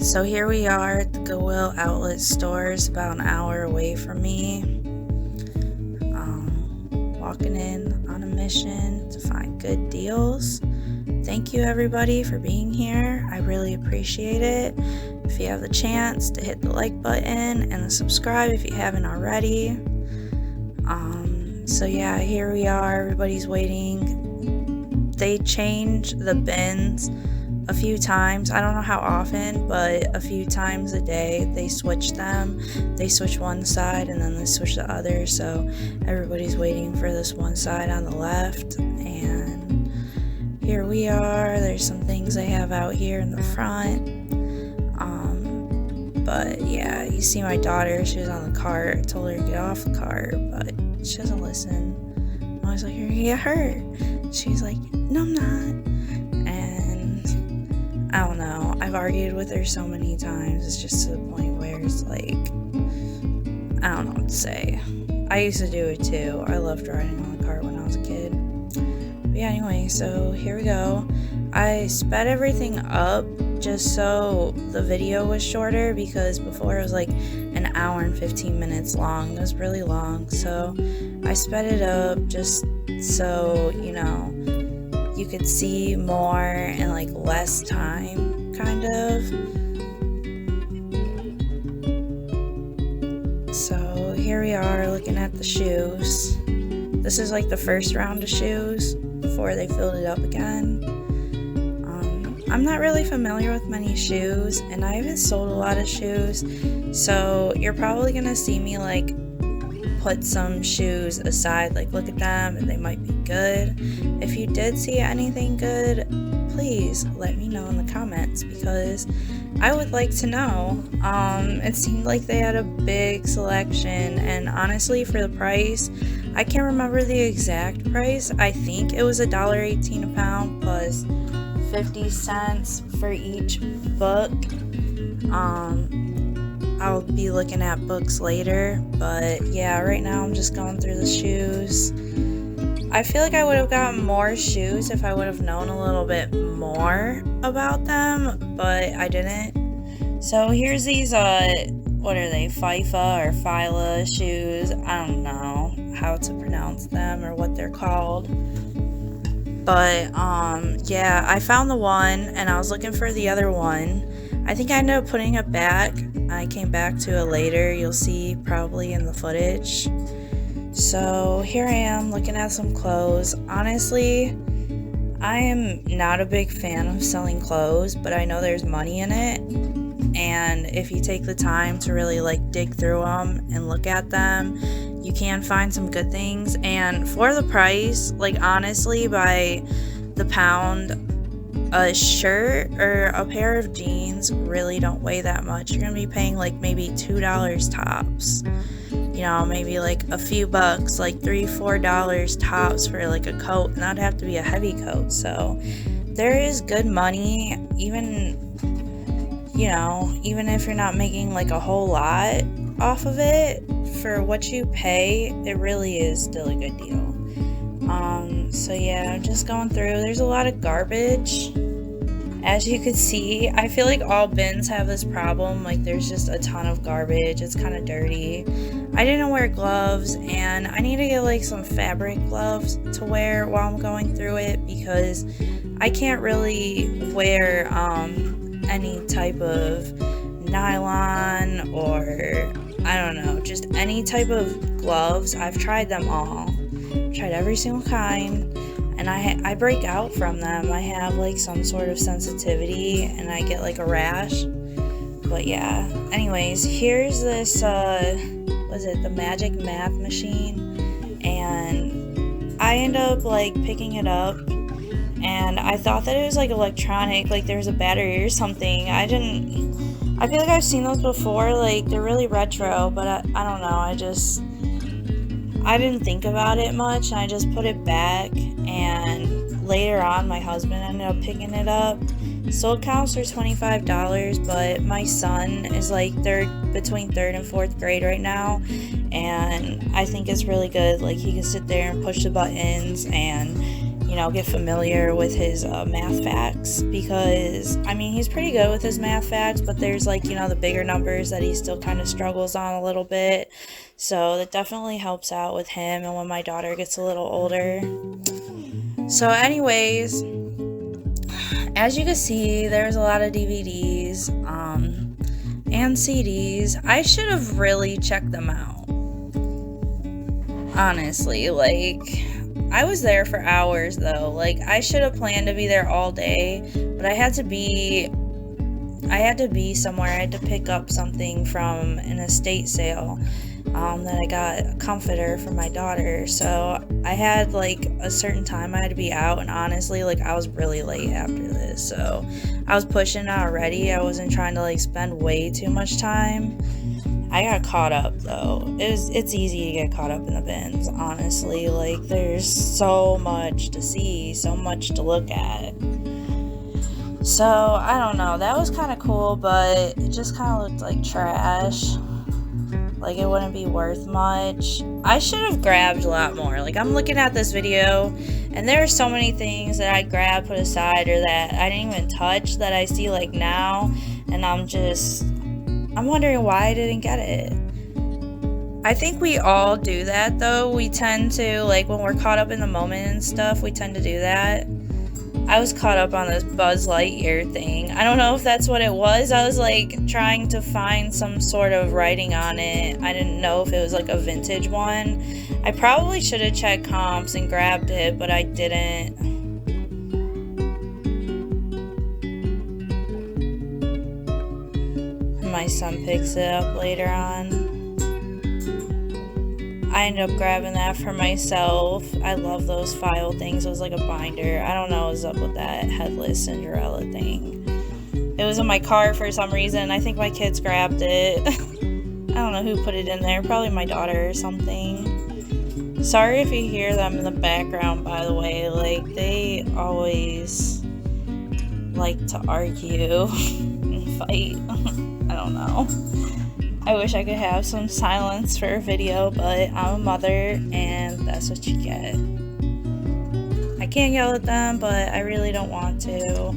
So here we are at the Goodwill outlet stores, about an hour away from me. Walking in on a mission to find good deals. Thank you everybody for being here. I really appreciate it. If you have the chance to hit the like button and the subscribe if you haven't already. So yeah, here we are. Everybody's waiting. They change the bins a few times. I don't know how often, but a few times a day they switch them. They switch one side and then they switch the other, so everybody's waiting for this one side on the left. And here we are. There's some things I have out here in the front. But yeah, you see my daughter, she was on the cart. I told her to get off the cart, but she doesn't listen. I was like, you're gonna get hurt. She's like, no, I'm not. And I don't know, I've argued with her so many times. It's just to the point where it's like, I don't know what to say. I used to do it too. I loved riding on the cart when I was a kid. But yeah, anyway, so here we go. I sped everything up just so the video was shorter, because before it was like an hour and 15 minutes long. It was really long, so I sped it up just so, you know, you could see more in like less time, kind of. So here we are looking at the shoes. This is like the first round of shoes before they filled it up again. I'm not really familiar with many shoes, and I haven't sold a lot of shoes, so you're probably gonna see me like put some shoes aside, like look at them and they might be good. If you did see anything good, please let me know in the comments, because I would like to know. It seemed like they had a big selection, and honestly, for the price, I can't remember the exact price. I think it was $1.18 a pound plus 50 cents for each book. I'll be looking at books later, but yeah, right now I'm just going through the shoes. I feel like I would have gotten more shoes if I would have known a little bit more about them, but I didn't. So here's these, what are they, FIFA or Fila shoes? I don't know how to pronounce them or what they're called. But, yeah, I found the one, and I was looking for the other one. I think I ended up putting it back. I came back to it later. You'll see probably in the footage. So, here I am looking at some clothes. Honestly, I am not a big fan of selling clothes, but I know there's money in it. And if you take the time to really, like, dig through them and look at them, you can find some good things. And for the price, like, honestly, by the pound, a shirt or a pair of jeans really don't weigh that much. You're gonna be paying like maybe $2 tops, you know, maybe like a few bucks, like $3-4 tops for like a coat, and that'd have to be a heavy coat. So there is good money, even, you know, even if you're not making like a whole lot off of it, for what you pay, it really is still a good deal. So yeah, I'm just going through. There's a lot of garbage. As you can see, I feel like all bins have this problem. Like, there's just a ton of garbage. It's kind of dirty. I didn't wear gloves, and I need to get like some fabric gloves to wear while I'm going through it, because I can't really wear any type of nylon or, I don't know, just any type of gloves. I've tried them all. Tried every single kind, and I break out from them. I have like some sort of sensitivity, and I get like a rash. But yeah, anyways, here's this was it the Magic Math Machine, and I end up like picking it up, and I thought that it was like electronic, like there's a battery or something. I feel like I've seen those before, like they're really retro, but I don't know, I didn't think about it much, and I just put it back, and later on my husband ended up picking it up. So it counts for $25, but my son is like between 3rd and 4th grade right now, and I think it's really good. Like, he can sit there and push the buttons, and get familiar with his math facts, because I mean, he's pretty good with his math facts, but there's like, the bigger numbers that he still kind of struggles on a little bit. So that definitely helps out with him and when my daughter gets a little older. So anyways, as you can see, there's a lot of DVDs and CDs. I should have really checked them out. Honestly, like, I was there for hours though. Like, I should have planned to be there all day, but I had to be somewhere. I had to pick up something from an estate sale that I got a comforter for my daughter. So I had like a certain time I had to be out, and honestly, like, I was really late after this. So I was pushing it already. I wasn't trying to like spend way too much time. I got caught up though. It's easy to get caught up in the bins, honestly. Like, there's so much to see, so much to look at. So I don't know, that was kind of cool, but it just kind of looked like trash. Like, it wouldn't be worth much. I should have grabbed a lot more. Like, I'm looking at this video and there are so many things that I grabbed, put aside, or that I didn't even touch that I see like now, and I'm wondering why I didn't get it. I think we all do that though. We tend to, like, when we're caught up in the moment and stuff, we tend to do that. I was caught up on this Buzz Lightyear thing. I don't know if that's what it was. I was like trying to find some sort of writing on it. I didn't know if it was like a vintage one. I probably should have checked comps and grabbed it, but I didn't. My son picks it up later on. I ended up grabbing that for myself. I love those file things. It was like a binder. I don't know what's up with that headless Cinderella thing. It was in my cart for some reason. I think my kids grabbed it. I don't know who put it in there. Probably my daughter or something. Sorry if you hear them in the background, by the way. Like, they always like to argue and fight. I don't know. I wish I could have some silence for a video, but I'm a mother and that's what you get. I can't yell at them, but I really don't want to.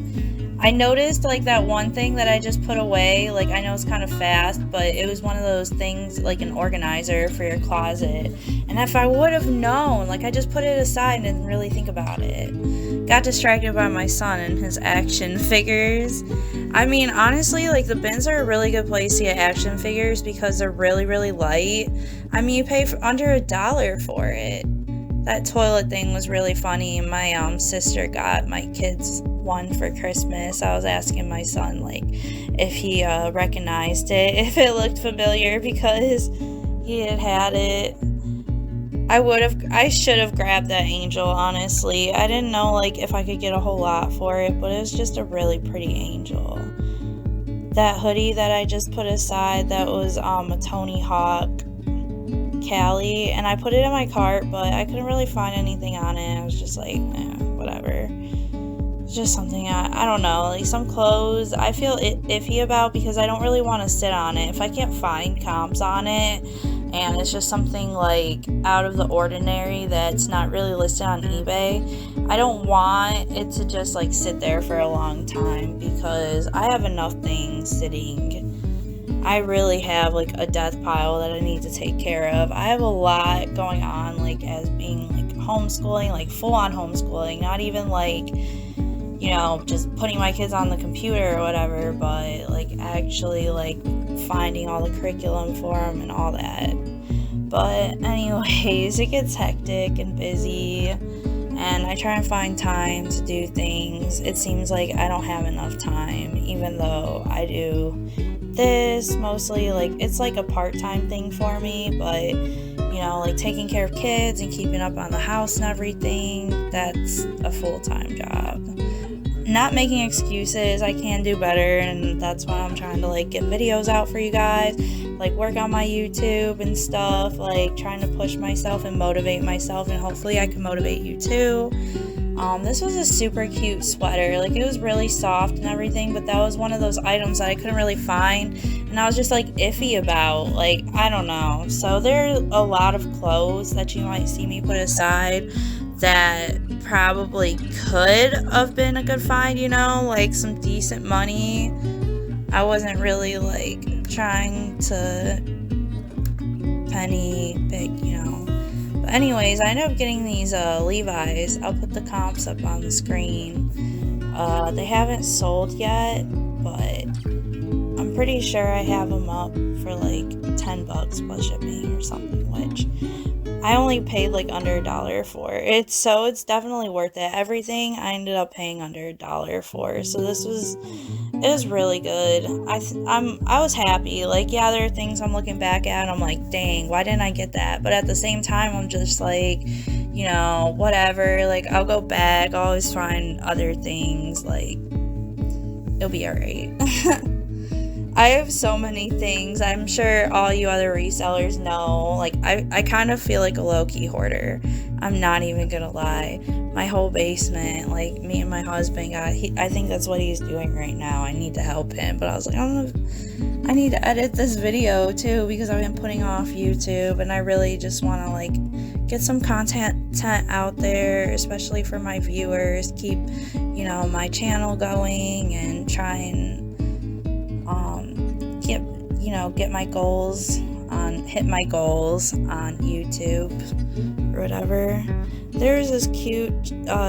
I noticed like that one thing that I just put away, like, I know it's kind of fast, but it was one of those things like an organizer for your closet. And if I would have known, like, I just put it aside and didn't really think about it. Got distracted by my son and his action figures. I mean, honestly, like, the bins are a really good place to get action figures because they're really, really light. I mean, you pay for under $1 for it. That toilet thing was really funny. My sister got my kids one for Christmas. I was asking my son, like, if he recognized it, if it looked familiar, because he had it. I should have grabbed that angel, honestly. I didn't know, like, if I could get a whole lot for it, but it was just a really pretty angel. That hoodie that I just put aside, that was a Tony Hawk Callie, and I put it in my cart, but I couldn't really find anything on it. I was just like, whatever. It's just something, I don't know, like, some clothes I feel iffy about because I don't really want to sit on it. If I can't find comps on it and it's just something like out of the ordinary that's not really listed on eBay, I don't want it to just like sit there for a long time because I have enough things sitting. I really have like a death pile that I need to take care of. I have a lot going on, like, as being like homeschooling, like full on homeschooling, not even like, you know, just putting my kids on the computer or whatever, but like actually like finding all the curriculum for them and all that. But anyways, it gets hectic and busy, and I try and find time to do things. It seems like I don't have enough time, even though I do this mostly, like, it's like a part-time thing for me, but, you know, like taking care of kids and keeping up on the house and everything, that's a full-time job. Not making excuses, I can do better, and that's why I'm trying to like get videos out for you guys, like work on my YouTube and stuff, like trying to push myself and motivate myself, and hopefully I can motivate you too. This was a super cute sweater, like it was really soft and everything, but that was one of those items that I couldn't really find, and I was just like iffy about, like, I don't know. So there are a lot of clothes that you might see me put aside that probably could have been a good find, you know, like some decent money. I wasn't really like trying to penny pick, you know. But anyways, I ended up getting these Levi's. I'll put the comps up on the screen. They haven't sold yet, but I'm pretty sure I have them up for like $10 plus shipping or something, which I only paid like under $1 for it, so it's definitely worth it. Everything I ended up paying under $1 for, so it was really good. I was happy. Like, yeah, there are things I'm looking back at and I'm like, dang, why didn't I get that? But at the same time, I'm just like, you know, whatever. Like, I'll go back. I'll always find other things. Like, it'll be alright. I have so many things. I'm sure all you other resellers know. Like, I kind of feel like a low-key hoarder. I'm not even gonna lie. My whole basement, like, me and my husband I think that's what he's doing right now. I need to help him. But I was like, I need to edit this video, too, because I've been putting off YouTube. And I really just want to, like, get some content out there, especially for my viewers. Keep, you know, my channel going and try and hit my goals on YouTube or whatever. There's this cute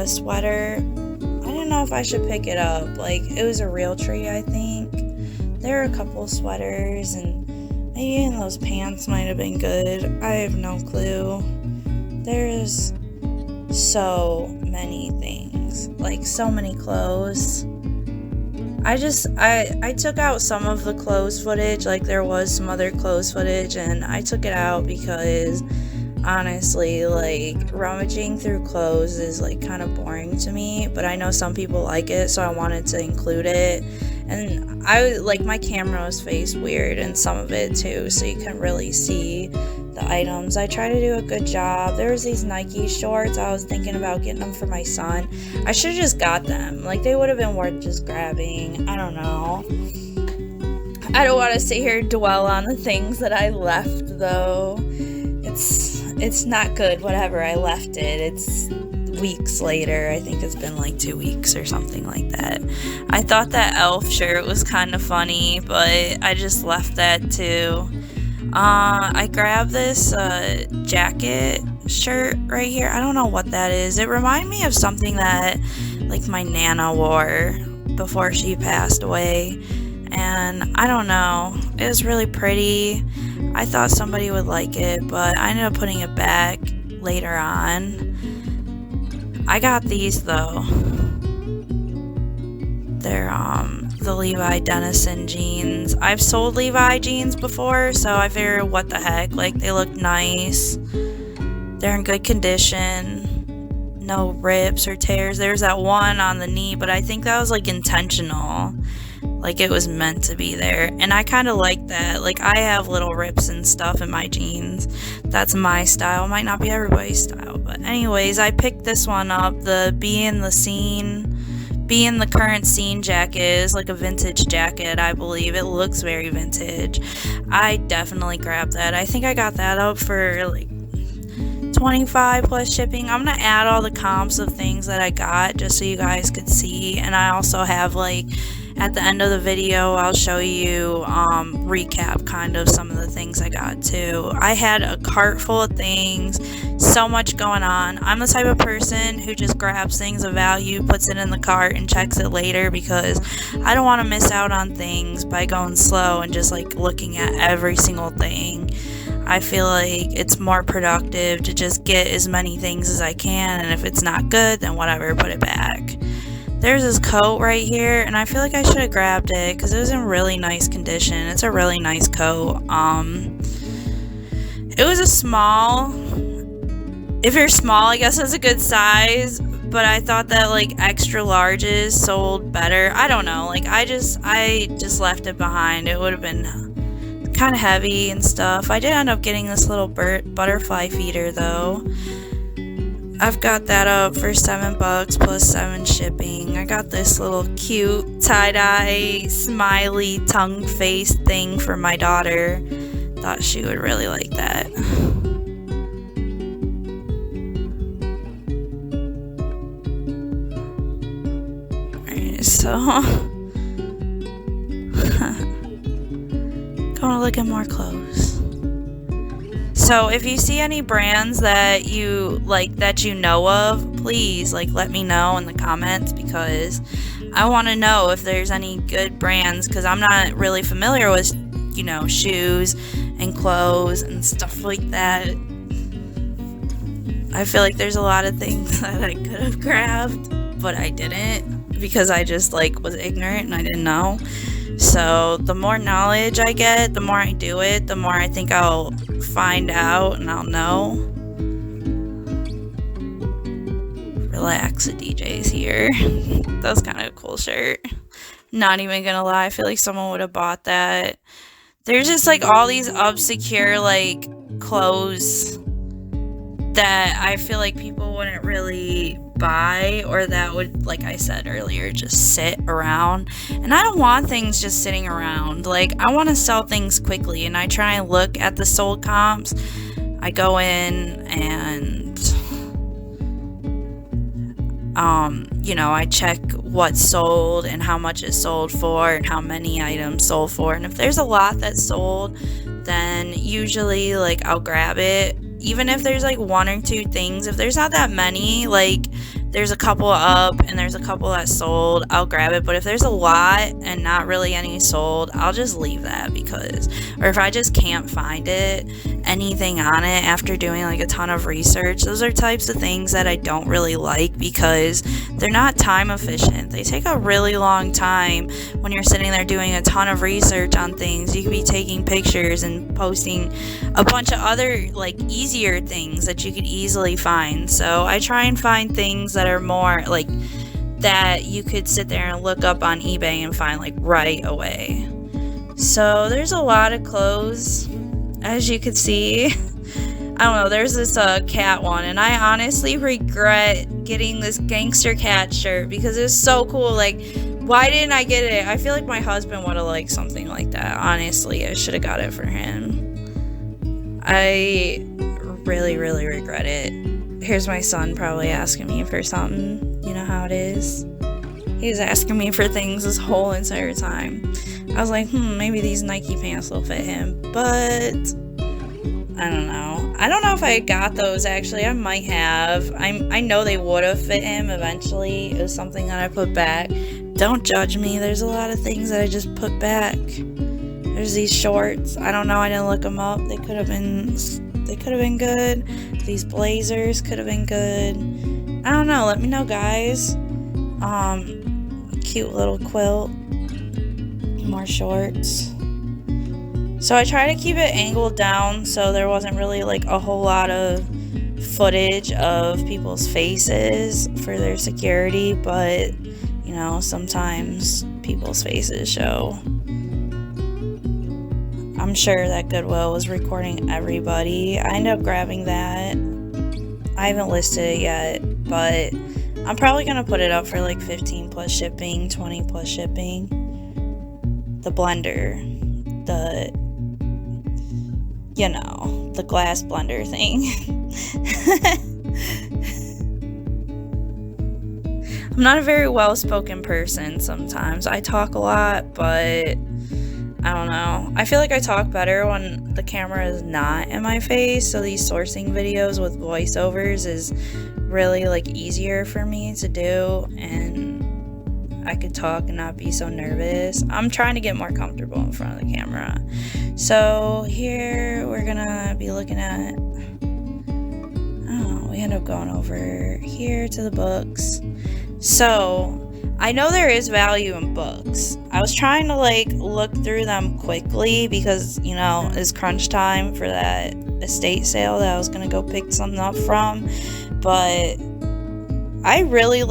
sweater. I don't know if I should pick it up. Like, it was a Realtree, I think. There are a couple sweaters, and maybe even those pants might have been good. I have no clue. There's so many things, like so many clothes. I took out some of the clothes footage, like there was some other clothes footage, and I took it out because honestly, like, rummaging through clothes is like kind of boring to me, but I know some people like it, so I wanted to include it. And my camera was faced weird in some of it too, so you can really see the items. I try to do a good job. There was these Nike shorts. I was thinking about getting them for my son. I should have just got them. Like, they would have been worth just grabbing. I don't know. I don't want to sit here and dwell on the things that I left, though. It's not good, whatever. I left it. It's weeks later. I think it's been like 2 weeks or something like that. I thought that elf shirt was kind of funny, but I just left that too. I grabbed this jacket shirt right here. I don't know what that is. It reminded me of something that like my Nana wore before she passed away, and I don't know. It was really pretty. I thought somebody would like it, but I ended up putting it back later on. I got these though. They're the Levi Denizen jeans. I've sold Levi jeans before, so I figured, what the heck, like, they look nice. They're in good condition. No rips or tears. There's that one on the knee, but I think that was like intentional. Like, it was meant to be there. And I kind of like that. Like, I have little rips and stuff in my jeans. That's my style. Might not be everybody's style. But anyways, I picked this one up. The Be in the Current Scene jacket is like a vintage jacket, I believe. It looks very vintage. I definitely grabbed that. I think I got that up for like $25 plus shipping. I'm gonna add all the comps of things that I got just so you guys could see. And I also have, like, at the end of the video, I'll show you recap kind of some of the things I got too. I had a cart full of things, so much going on. I'm the type of person who just grabs things of value, puts it in the cart, and checks it later because I don't want to miss out on things by going slow and just like looking at every single thing. I feel like it's more productive to just get as many things as I can, and if it's not good, then whatever, put it back. There's this coat right here, and I feel like I should have grabbed it because it was in really nice condition. It's a really nice coat. It was a small. If you're small, I guess that's a good size, but I thought that like extra larges sold better. I don't know. Like, I just left it behind. It would have been kind of heavy and stuff. I did end up getting this little butterfly feeder though. I've got that up for $7 plus 7 shipping. I got this little cute tie-dye smiley tongue face thing for my daughter. Thought she would really like that. so gonna look at more clothes. So if you see any brands that you like, that you know of, please like let me know in the comments, because I want to know if there's any good brands, because I'm not really familiar with, you know, shoes and clothes and stuff like that. I feel like there's a lot of things that I could have grabbed, but I didn't, because I just like was ignorant and I didn't know. So the more knowledge I get, the more I do it, the more I think I'll find out and I'll know. Relax, the DJ's here. That was kind of a cool shirt. Not even gonna lie, I feel like someone would have bought that. There's just like all these obscure like clothes that I feel like people wouldn't really buy, or that would, like I said earlier, just sit around. And I don't want things just sitting around. Like, I want to sell things quickly, and I try and look at the sold comps. I go in and you know, I check what's sold and how much it's sold for and how many items sold for. And if there's a lot that's sold, then usually like I'll grab it. Even if there's like one or two things, if there's not that many, like there's a couple up and there's a couple that sold, I'll grab it. But if there's a lot and not really any sold, I'll just leave that, because, or if I just can't find it, anything on it after doing like a ton of research, those are types of things that I don't really like, because they're not time efficient. They take a really long time when you're sitting there doing a ton of research on things. You could be taking pictures and posting a bunch of other like easier things that you could easily find. So I try and find things that are more like that you could sit there and look up on eBay and find like right away. So there's a lot of clothes, as you could see. I don't know, there's this cat one, and I honestly regret getting this gangster cat shirt, because it's so cool. Like, why didn't I get it? I feel like my husband would have liked something like that. Honestly, I should have got it for him. I really regret it. Here's my son probably asking me for something. You know how it is. He was asking me for things this whole entire time. I was like, maybe these Nike pants will fit him, but I don't know. I don't know if I got those, actually. I might have. I know they would have fit him eventually. It was something that I put back. Don't judge me. There's a lot of things that I just put back. There's these shorts. I don't know. I didn't look them up. They could have been good. These blazers could have been good. I don't know. Let me know, guys. Cute little quilt. More shorts. So I try to keep it angled down so there wasn't really like a whole lot of footage of people's faces for their security, but you know, sometimes people's faces show. I'm sure that Goodwill was recording everybody. I ended up grabbing that. I haven't listed it yet, but I'm probably gonna put it up for like 15 plus shipping, 20 plus shipping. The blender, you know, the glass blender thing. I'm not a very well-spoken person sometimes. I talk a lot, but I don't know. I feel like I talk better when the camera is not in my face, so these sourcing videos with voiceovers is really like easier for me to do, and I could talk and not be so nervous. I'm trying to get more comfortable in front of the camera. So here we're gonna be looking at, I don't know, we end up going over here to the books. So I know there is value in books. I was trying to like look through them quickly because, you know, it's crunch time for that estate sale that I was gonna go pick something up from. But I really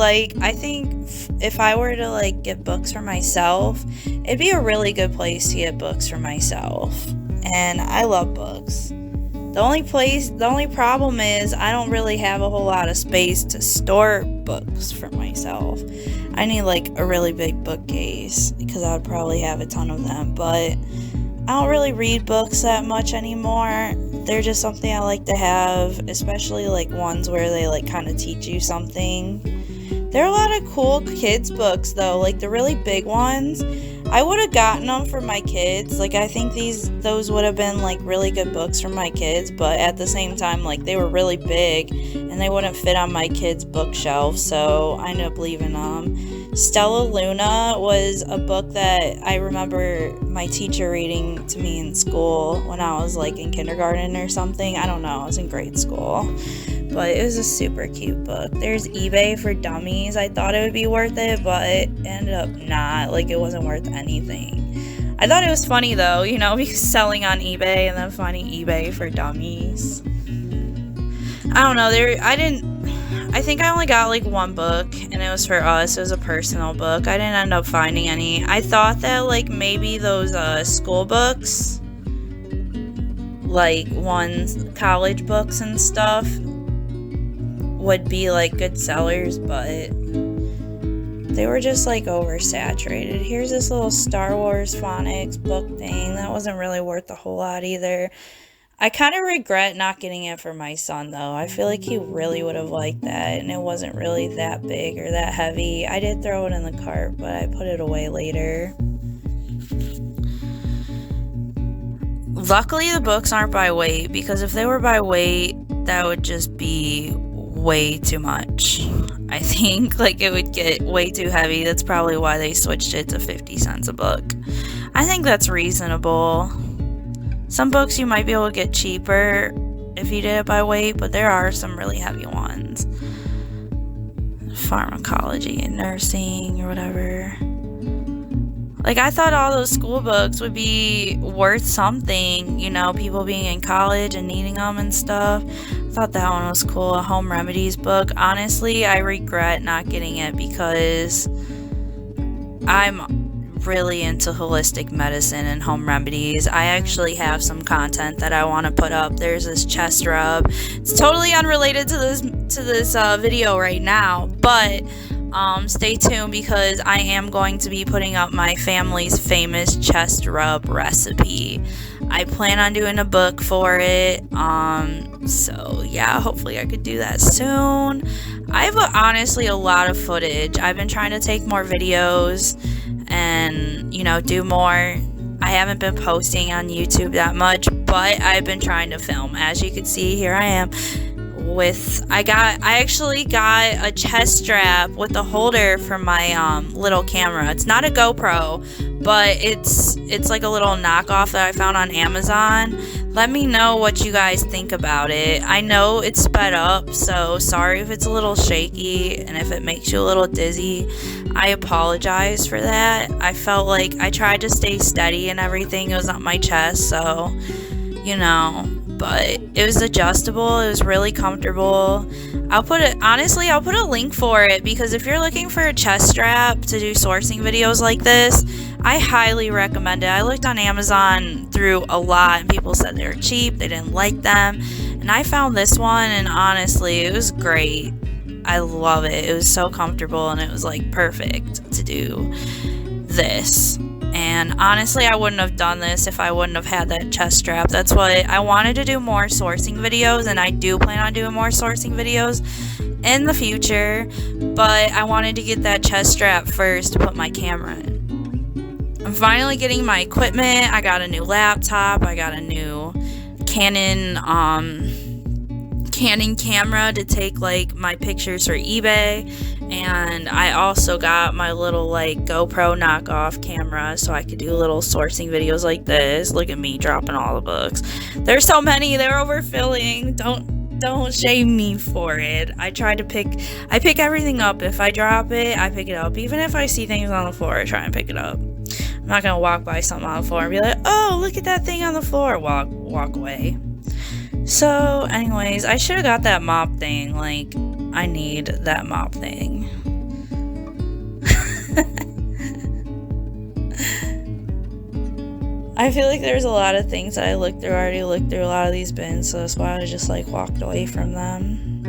I think if I were to like get books for myself, it'd be a really good place to get books for myself. And I love books. The only problem is I don't really have a whole lot of space to store books for myself. I need like a really big bookcase because I would probably have a ton of them, but I don't really read books that much anymore. They're just something I like to have, especially like ones where they like kind of teach you something. There are a lot of cool kids books though, like the really big ones. I would have gotten them for my kids. Like I think those would have been like really good books for my kids, but at the same time like they were really big and they wouldn't fit on my kids' bookshelf, so I ended up leaving them. Stella Luna was a book that I remember my teacher reading to me in school when I was like in kindergarten or something. I don't know, I was in grade school. But it was a super cute book. There's eBay for Dummies. I thought it would be worth it, but it ended up not. Like, it wasn't worth anything. I thought it was funny, though, you know, because selling on eBay and then finding eBay for Dummies. I don't know. I think I only got, like, one book, and it was for us. It was a personal book. I didn't end up finding any. I thought that, like, maybe those school books, like, college books and stuff, would be like good sellers, but they were just like oversaturated. Here's this little Star Wars phonics book thing that wasn't really worth a whole lot either. I kind of regret not getting it for my son though. I feel like he really would have liked that, and it wasn't really that big or that heavy. I did throw it in the cart, but I put it away later. Luckily the books aren't by weight, because if they were by weight that would just be way too much. I think like it would get way too heavy. That's probably why they switched it to 50 cents a book. I think that's reasonable. Some books you might be able to get cheaper if you did it by weight, but there are some really heavy ones. Pharmacology and nursing or whatever. Like, I thought all those school books would be worth something, you know, people being in college and needing them and stuff. I thought that one was cool, a home remedies book. Honestly, I regret not getting it because I'm really into holistic medicine and home remedies. I actually have some content that I want to put up. There's this chest rub. It's totally unrelated to this video right now, but stay tuned because I am going to be putting up my family's famous chest rub recipe. I plan on doing a book for it. So yeah, hopefully I could do that soon. I have honestly a lot of footage. I've been trying to take more videos and, you know, do more. I haven't been posting on YouTube that much, but I've been trying to film. As you can see, here I am. I actually got a chest strap with a holder for my little camera. It's not a GoPro, but it's like a little knockoff that I found on Amazon. Let me know what you guys think about it. I know it's sped up, so sorry if it's a little shaky and if it makes you a little dizzy. I apologize for that. I felt like I tried to stay steady and everything. It was on my chest, so, you know, but it was adjustable. It was really comfortable. I'll put a link for it, because if you're looking for a chest strap to do sourcing videos like this, I highly recommend it. I looked on Amazon through a lot and people said they were cheap, they didn't like them, and I found this one and honestly it was great. I love it. It was so comfortable and it was like perfect to do this. And honestly, I wouldn't have done this if I wouldn't have had that chest strap. That's why I wanted to do more sourcing videos, and I do plan on doing more sourcing videos in the future, but I wanted to get that chest strap first to put my camera in. I'm finally getting my equipment. I got a new laptop. I got a new Canon camera to take like my pictures for eBay, and I also got my little like GoPro knockoff camera so I could do little sourcing videos like this. Look at me dropping all the books. There's so many, they're overfilling. Don't shame me for it. I pick everything up. If I drop it, I pick it up. Even if I see things on the floor, I try and pick it up. I'm not gonna walk by something on the floor and be like, oh, look at that thing on the floor. Walk away. So, anyways, I should have got that mop thing. Like, I need that mop thing. I feel like there's a lot of things that I already looked through a lot of these bins, so that's why I just, like, walked away from them.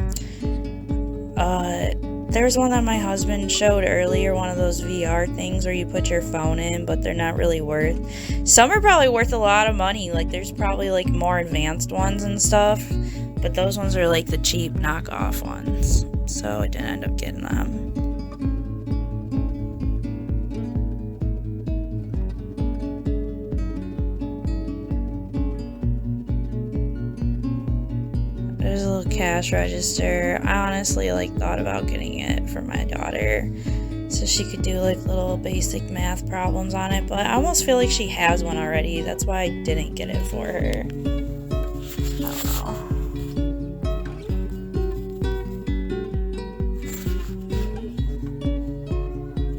There's one that my husband showed earlier, one of those VR things where you put your phone in, but they're not really worth. Some are probably worth a lot of money. Like, there's probably, like, more advanced ones and stuff, but those ones are, like, the cheap knockoff ones, so I didn't end up getting them. There's a little cash register. I honestly like thought about getting it for my daughter so she could do like little basic math problems on it, but I almost feel like she has one already. That's why I didn't get it for her. I don't know.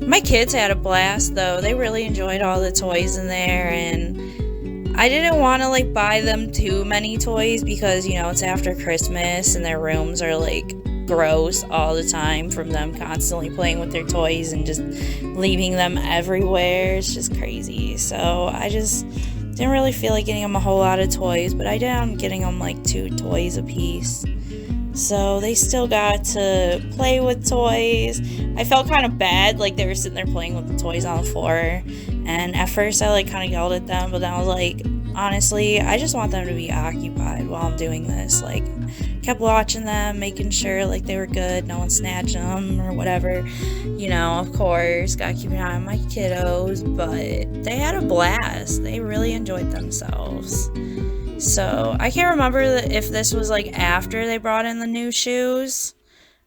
My kids had a blast though. They really enjoyed all the toys in there, and I didn't want to like buy them too many toys because, you know, it's after Christmas and their rooms are like gross all the time from them constantly playing with their toys and just leaving them everywhere. It's just crazy. So I just didn't really feel like getting them a whole lot of toys, but I did end up getting them like 2 toys a piece. So they still got to play with toys. I felt kind of bad, like they were sitting there playing with the toys on the floor. And at first I like kind of yelled at them, but then I was like, honestly, I just want them to be occupied while I'm doing this. Like, kept watching them, making sure like they were good, no one snatched them or whatever. You know, of course, gotta keep an eye on my kiddos, but they had a blast. They really enjoyed themselves. So I can't remember if this was like after they brought in the new shoes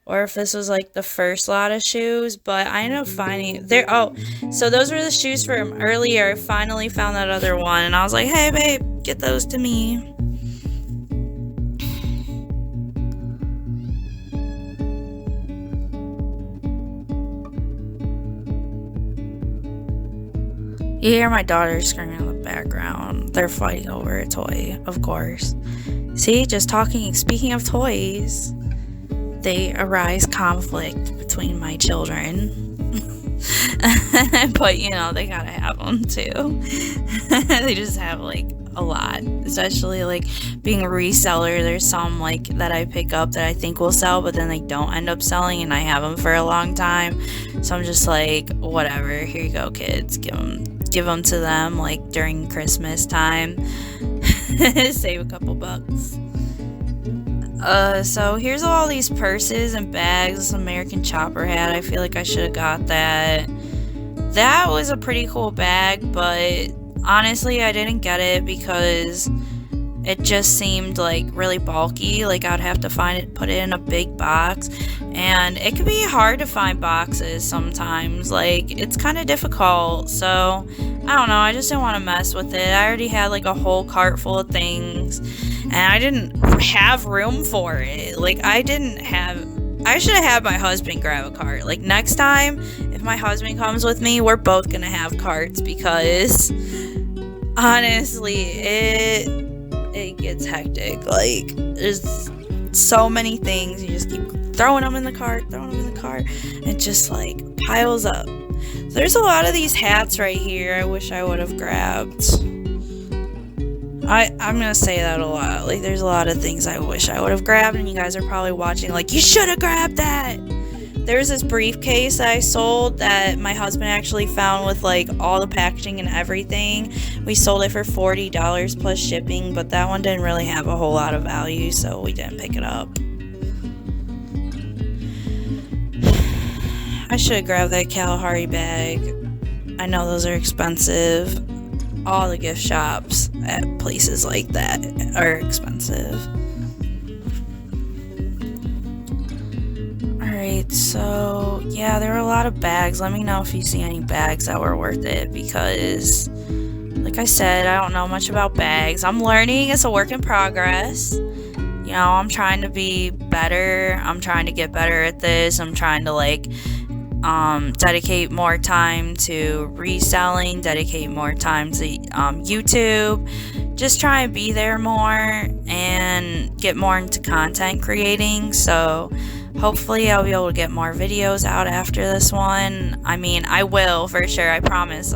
or if this was like the first lot of shoes, but I ended up finding there. Oh, so those were the shoes from earlier. I finally found that other one and I was like, hey babe, get those to me. You hear my daughter screaming in the background. They're fighting over a toy, of course. See, just speaking of toys, they arise conflict between my children. But, you know, they gotta have them too. They just have like a lot, especially like being a reseller. There's some like that I pick up that I think will sell, but then they don't end up selling and I have them for a long time. So I'm just like, whatever, here you go kids, give them to them like during Christmas time. Save a couple bucks. So here's all these purses and bags this American Chopper hat. I feel like I should have got that. That was a pretty cool bag, but honestly I didn't get it because it just seemed like really bulky. Like I'd have to put it in a big box, and it can be hard to find boxes sometimes. Like it's kind of difficult. So I don't know, I just didn't want to mess with it. I already had like a whole cart full of things and I didn't have room for it. Like I should have had my husband grab a cart. Like next time if my husband comes with me, we're both gonna have carts because honestly it gets hectic. Like there's so many things, you just keep throwing them in the cart, it just like piles up. There's a lot of these hats right here I wish I would have grabbed. I'm gonna say that a lot. Like there's a lot of things I wish I would have grabbed, and you guys are probably watching like, you should have grabbed that. There's this briefcase that I sold that my husband actually found with like all the packaging and everything. We sold it for $40 plus shipping, but that one didn't really have a whole lot of value, so we didn't pick it up. I should have grabbed that Kalahari bag. I know those are expensive. All the gift shops at places like that are expensive. Alright, so yeah, there were a lot of bags. Let me know if you see any bags that were worth it, because like I said, I don't know much about bags. I'm learning. It's a work in progress. You know, I'm trying to be better. I'm trying to get better at this. I'm trying to like dedicate more time to reselling, dedicate more time to YouTube, just try and be there more and get more into content creating. So hopefully I'll be able to get more videos out after this one. I mean, I will for sure, I promise,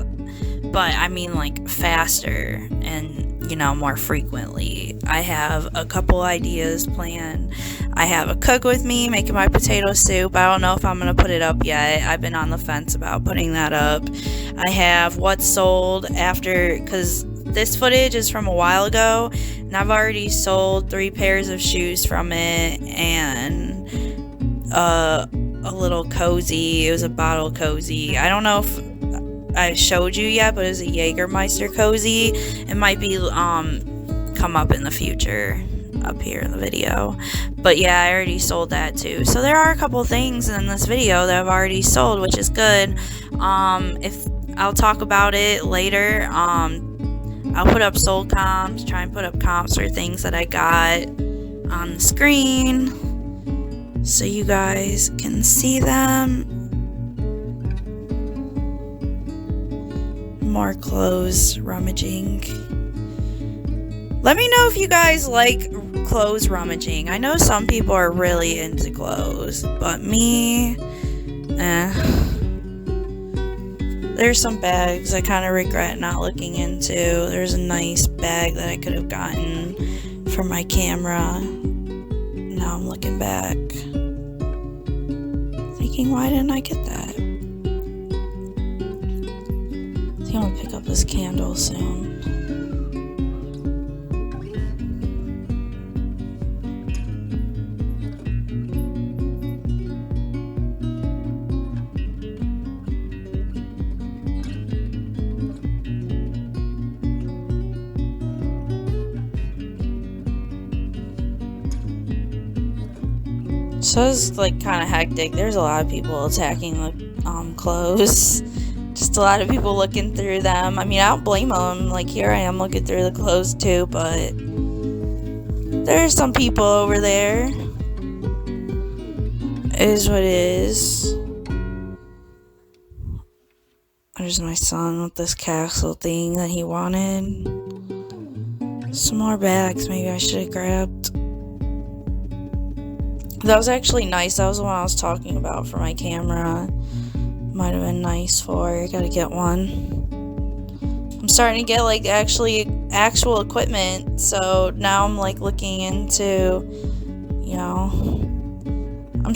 but I mean like faster and, you know, more frequently. I have a couple ideas planned. I have a cook with me making my potato soup. I don't know if I'm going to put it up yet. I've been on the fence about putting that up. I have what's sold after, because this footage is from a while ago, and I've already sold 3 pairs of shoes from it, and a little cozy. It was a bottle cozy. I don't know if I showed you yet, but it was a Jägermeister cozy. It might be come up in the future. up here in the video. But yeah, I already sold that too. So there are a couple things in this video that I've already sold, which is good. If I'll talk about it later. I'll put up sold comps, try and put up comps for things that I got on the screen so you guys can see them. More clothes rummaging. Let me know if you guys like clothes rummaging. I know some people are really into clothes, but me, There's some bags I kind of regret not looking into. There's a nice bag that I could have gotten for my camera. Now I'm looking back, thinking, why didn't I get that? I think I'm gonna pick up this candle soon. So it's like kind of hectic. There's a lot of people attacking the clothes. Just a lot of people looking through them. I mean, I don't blame them. Like, here I am looking through the clothes too, but there's some people over there. It is what it is. There's my son with this castle thing that he wanted. Some more bags maybe I should have grabbed. That was actually nice. That was the one I was talking about for my camera. Might have been nice for. Gotta get one. I'm starting to get like actual equipment. So now I'm like looking into, you know,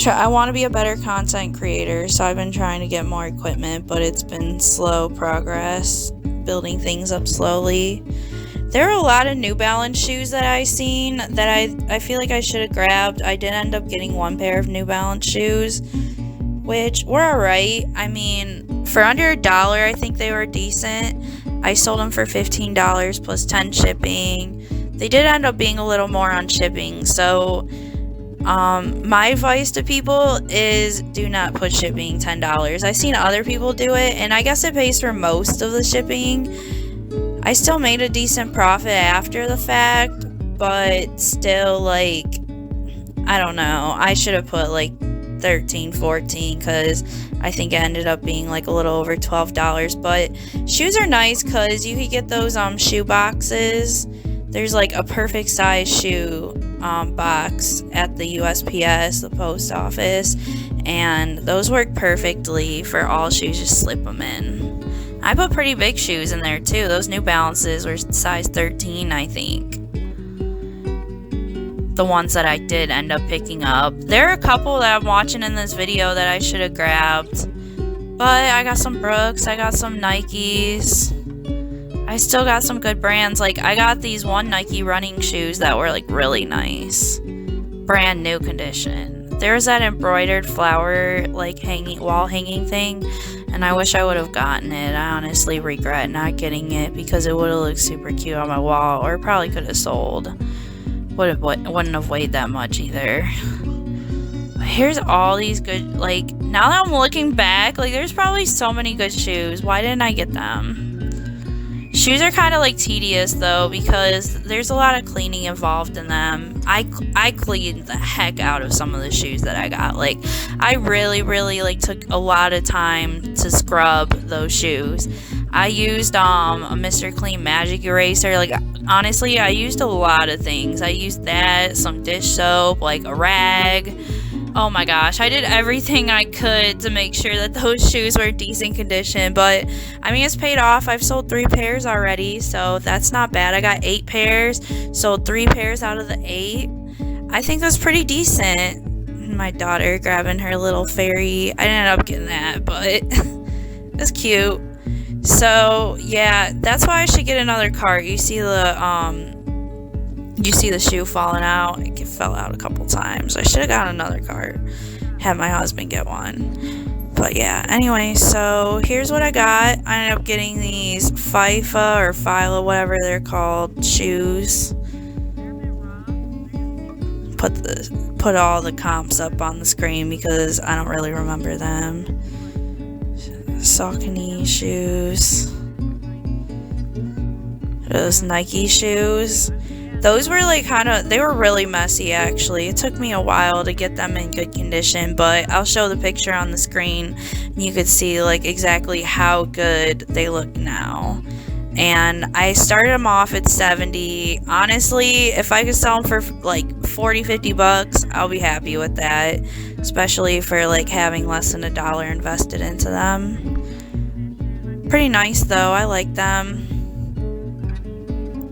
I want to be a better content creator. So I've been trying to get more equipment, but it's been slow progress. Building things up slowly. There are a lot of New Balance shoes that I seen that I feel like I should have grabbed. I did end up getting one pair of New Balance shoes, which were alright. I mean, for under $1, I think they were decent. I sold them for $15 plus 10 shipping. They did end up being a little more on shipping, so my advice to people is do not put shipping $10. I've seen other people do it, and I guess it pays for most of the shipping. I still made a decent profit after the fact, but still, like, I don't know. I should have put like 13, 14, because I think it ended up being like a little over $12. But shoes are nice because you could get those shoe boxes. There's like a perfect size shoe box at the USPS, the post office, and those work perfectly for all shoes. Just slip them in. I put pretty big shoes in there too. Those New Balances were size 13, I think. The ones that I did end up picking up. There are a couple that I'm watching in this video that I should have grabbed. But I got some Brooks, I got some Nikes. I still got some good brands. Like, I got these one Nike running shoes that were like really nice. Brand new condition. There's that embroidered flower like wall hanging thing. And I wish I would have gotten it. I honestly regret not getting it because it would have looked super cute on my wall, or probably could have sold. Wouldn't have weighed that much either. But here's all these good, like, now that I'm looking back, like, there's probably so many good shoes. Why didn't I get them? Shoes are kind of like tedious though, because there's a lot of cleaning involved in them. I cleaned the heck out of some of the shoes that I got. Like, I really like took a lot of time to scrub those shoes. I used a Mr. Clean Magic Eraser. Like, honestly, I used a lot of things. I used that, some dish soap, like a rag. Oh my gosh, I did everything I could to make sure that those shoes were in decent condition, but I mean, it's paid off. I've sold 3 pairs already, so that's not bad. I got 8 pairs, sold 3 pairs out of the 8. I think that's pretty decent. My daughter grabbing her little fairy. I didn't end up getting that, but it's cute. So yeah, that's why I should get another cart. You see the shoe falling out. It fell out a couple times. I should have got another cart. Had my husband get one. But yeah, anyway, so here's what I got. I ended up getting these FIFA or Fila, whatever they're called, shoes. put all the comps up on the screen because I don't really remember them. Saucony shoes. Those Nike shoes. Those were like they were really messy actually. It took me a while to get them in good condition, but I'll show the picture on the screen and you could see like exactly how good they look now. And I started them off at 70. Honestly, if I could sell them for like 40-50 bucks, I'll be happy with that, especially for like having less than $1 invested into them. Pretty nice though, I like them.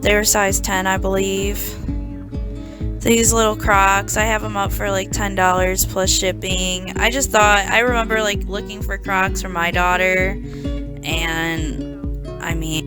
They were size 10, I believe. These little Crocs, I have them up for like $10 plus shipping. I remember like looking for Crocs for my daughter, and I mean,